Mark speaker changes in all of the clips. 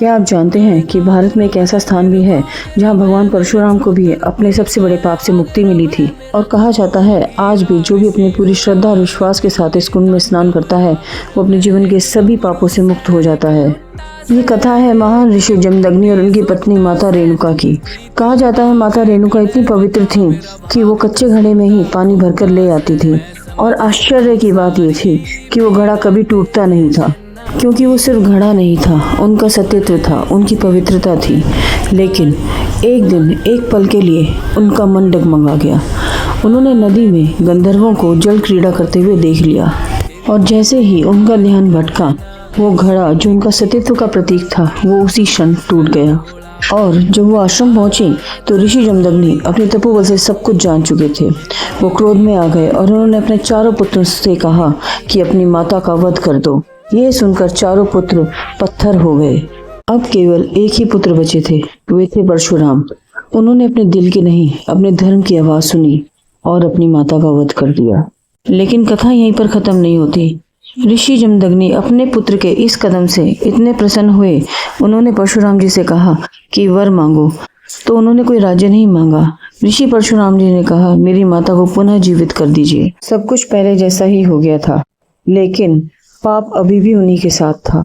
Speaker 1: क्या आप जानते हैं कि भारत में एक ऐसा स्थान भी है जहां भगवान परशुराम को भी अपने सबसे बड़े पाप से मुक्ति मिली थी। और कहा जाता है आज भी जो भी अपनी पूरी श्रद्धा और विश्वास के साथ इस कुंड में स्नान करता है वो अपने जीवन के सभी पापों से मुक्त हो जाता है। ये कथा है महान ऋषि जमदग्नि और उनकी पत्नी माता रेणुका की। कहा जाता है माता रेणुका इतनी पवित्र थी कि वो कच्चे घड़े में ही पानी भरकर ले आती थी। और आश्चर्य की बात ये थी कि वो घड़ा कभी टूटता नहीं था, क्योंकि वो सिर्फ घड़ा नहीं था, उनका सत्यत्व था, उनकी पवित्रता थी। लेकिन एक दिन एक पल के लिए उनका मन डगमगा गया। उन्होंने नदी में गंधर्वों को जल क्रीड़ा करते हुए देख लिया और जैसे ही उनका ध्यान भटका वो घड़ा जो उनका सत्यत्व का प्रतीक था वो उसी क्षण टूट गया। और जब वो आश्रम पहुंची तो ऋषि जमदग्नि अपने तपोबल से सब कुछ जान चुके थे। वो क्रोध में आ गए और उन्होंने अपने चारों पुत्रों से कहा कि अपनी माता का वध कर दो। ये सुनकर चारों पुत्र पत्थर हो गए। अब केवल एक ही पुत्र बचे थे, वे थे परशुराम। उन्होंने अपने दिल की नहीं अपने धर्म की आवाज सुनी और अपनी माता का वध कर दिया। लेकिन कथा यहीं पर खत्म नहीं होती। ऋषि जमदग्नि अपने पुत्र के इस कदम से इतने प्रसन्न हुए, उन्होंने परशुराम जी से कहा कि वर मांगो। तो उन्होंने कोई राज्य नहीं मांगा। ऋषि परशुराम जी ने कहा मेरी माता को पुनः जीवित कर दीजिए। सब कुछ पहले जैसा ही हो गया था, लेकिन पाप अभी भी उन्हीं के साथ था।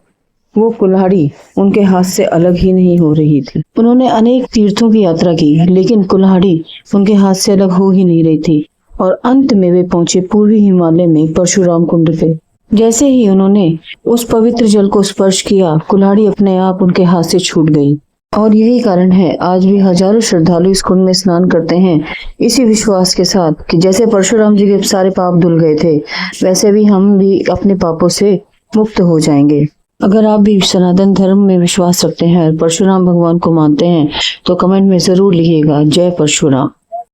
Speaker 1: वो कुल्हाड़ी उनके हाथ से अलग ही नहीं हो रही थी। उन्होंने अनेक तीर्थों की यात्रा की, लेकिन कुल्हाड़ी उनके हाथ से अलग हो ही नहीं रही थी। और अंत में वे पहुंचे पूर्वी हिमालय में परशुराम कुंड पे। जैसे ही उन्होंने उस पवित्र जल को स्पर्श किया, कुल्हाड़ी अपने आप उनके हाथ से छूट गई। और यही कारण है आज भी हजारों श्रद्धालु इस कुंड में स्नान करते हैं, इसी विश्वास के साथ कि जैसे परशुराम जी के सारे पाप धुल गए थे, वैसे भी हम भी अपने पापों से मुक्त हो जाएंगे। अगर आप भी सनातन धर्म में विश्वास रखते हैं और परशुराम भगवान को मानते हैं तो कमेंट में जरूर लिखिएगा जय परशुराम।